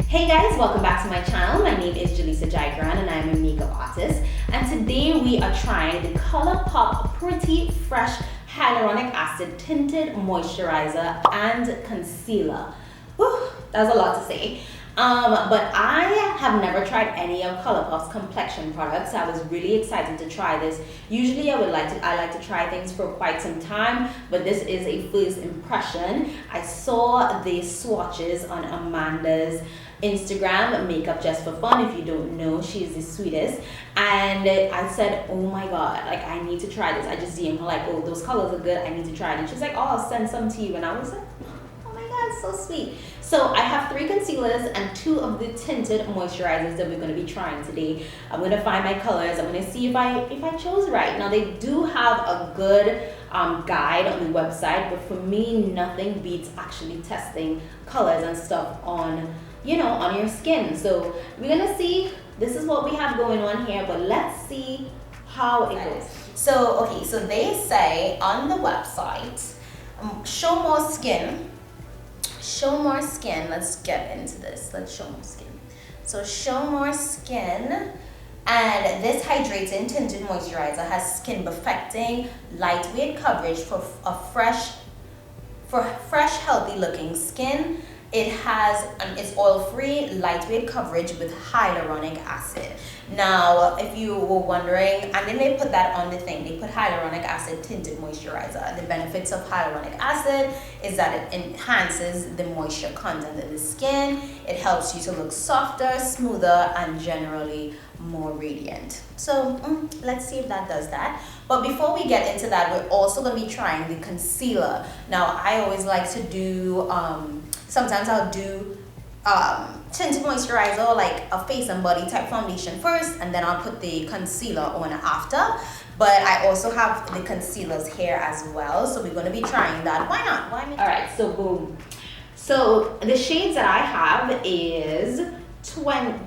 Hey guys, welcome back to my channel. My name is Jalisa Jaigran and I'm a makeup artist. And today we are trying the Colourpop Pretty Fresh Hyaluronic Acid Tinted Moisturizer and Concealer. Whew, that was a lot to say. But I have never tried any of Colourpop's complexion products. So I was really excited to try this. Usually I like to try things for quite some time, but this is a first impression. I saw the swatches on Amanda's Instagram, Makeup Just for Fun. If you don't know, she's the sweetest. And I said, oh my god, like I need to try this. I just DM'd her like, oh, those colors are good, I need to try it. And she's like, oh, I'll send some to you. And I was like, oh my god, so sweet. So I have 3 concealers and 2 of the tinted moisturizers that we're going to be trying today. I'm going to find my colors. I'm going to see if I chose right. Now they do have a good guide on the website, but for me nothing beats actually testing colors and stuff on, you know, on your skin. So we're gonna see. This is what we have going on here, but let's see how it goes. So okay, so they say on the website, show more skin. Show more skin. Let's get into this. Let's show more skin. So show more skin. And this hydrating tinted moisturizer has skin perfecting, lightweight coverage for fresh, healthy looking skin. It has, it's oil-free, lightweight coverage with hyaluronic acid. Now, if you were wondering, and then they put that on the thing, they put hyaluronic acid tinted moisturizer. The benefits of hyaluronic acid is that it enhances the moisture content of the skin. It helps you to look softer, smoother, and generally more radiant. So let's see if that does that. But before we get into that, we're also going to be trying the concealer. Now, I always like to do, sometimes I'll do tinted moisturizer, like a face and body type foundation first, and then I'll put the concealer on after. But I also have the concealers here as well, so we're going to be trying that. Why not? Why not? All right, so boom. So the shades that I have is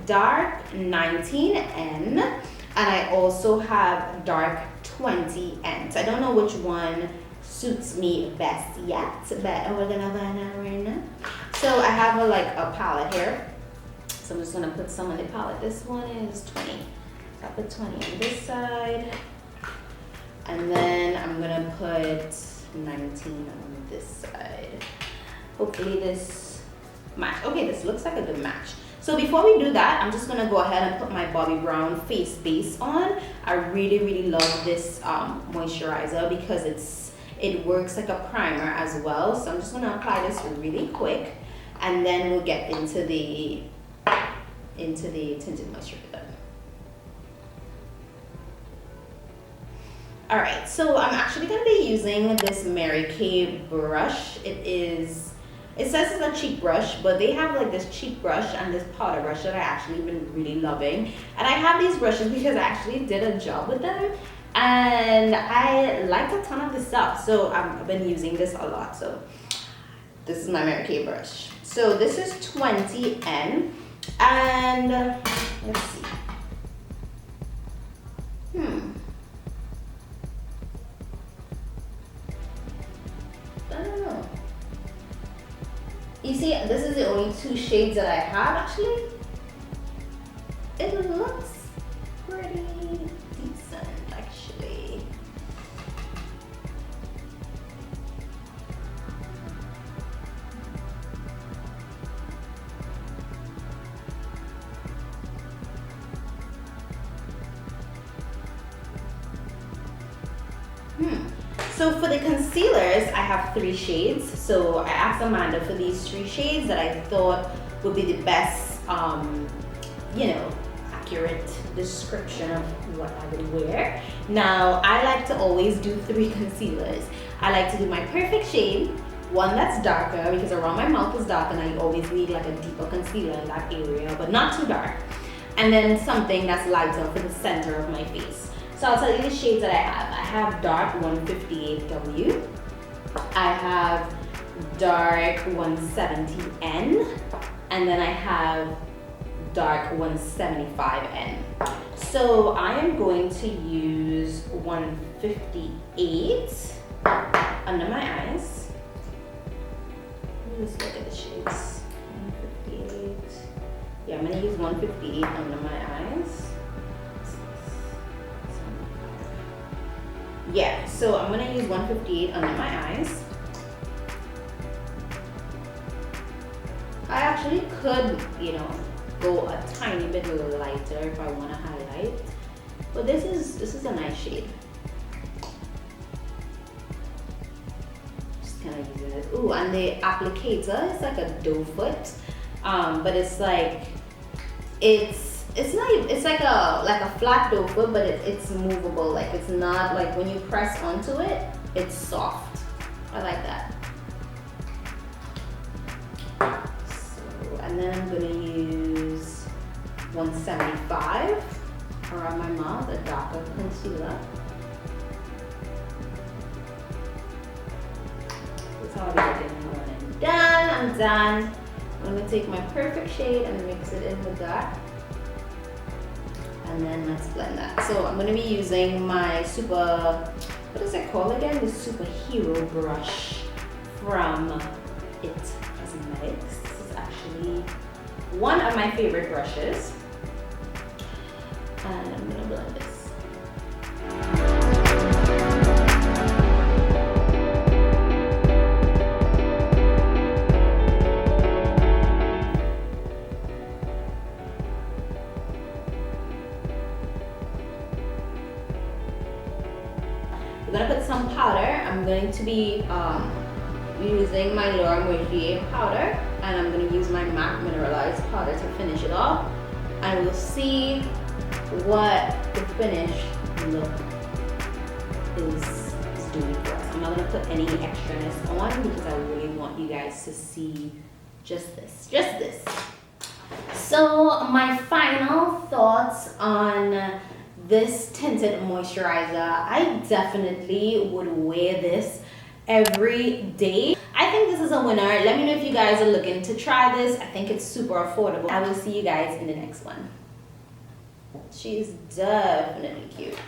dark 19N, and I also have dark 20N. So I don't know which one suits me best yet, but we're gonna find out right now. So I have a palette here. So I'm just gonna put some on the palette. This one is 20. So I put 20 on this side. And then I'm gonna put 19 on this side. Hopefully this match. Okay, this looks like a good match. So before we do that, I'm just gonna go ahead and put my Bobbi Brown face base on. I really love this moisturizer because it works like a primer as well. So I'm just gonna apply this really quick, and then we'll get into the tinted moisturizer. All right, so I'm actually gonna be using this Mary Kay brush. It says it's a cheek brush, but they have like this cheek brush and this powder brush that I actually been really loving. And I have these brushes because I actually did a job with them and I liked a ton of the stuff. So I've been using this a lot. So this is my Mary Kay brush. So this is 20N, and let's see. I don't know. You see, this is the only 2 shades that I have actually. It looks pretty decent actually. So for the concealers, I have 3 shades. So I asked Amanda for these 3 shades that I thought would be the best, you know, accurate description of what I would wear. Now, I like to always do 3 concealers. I like to do my perfect shade, one that's darker because around my mouth is dark and I always need like a deeper concealer in that area, but not too dark. And then something that's lighter for the center of my face. So I'll tell you the shades that I have. I have dark 158W. I have dark 170N. And then I have dark 175N. So I am going to use 158 under my eyes. Let's look at the shades. 158. Yeah, I'm gonna use 158 under my eyes. Yeah, so I'm gonna use 158 under my eyes. I actually could, you know, go a tiny bit lighter if I want to highlight, but this is a nice shade. Just kind of using it. Ooh, and the applicator is like a doe foot, but it's like it's like a flat doe foot, but it's movable. Like it's not like when you press onto it, it's soft. I like that. And then I'm going to use 175 around my mouth, a darker concealer. That's how I get it when I'm done. I'm done. I'm going to take my perfect shade and mix it in with that. And then let's blend that. So I'm going to be using my what is it called again? The Superhero brush from It Cosmetics. One of my favorite brushes, and I'm gonna blend this. We're gonna put some powder. I'm going to be using my Laura Mercier powder, and I'm going to use my MAC mineralized powder to finish it off, and we'll see what the finished look is doing for us. I'm not going to put any extraness on because I really want you guys to see just this. So my final thoughts on this tinted moisturizer. I definitely would wear this every day. I think this is a winner. Let me know if you guys are looking to try this. I think it's super affordable. I will see you guys in the next one. She's definitely cute.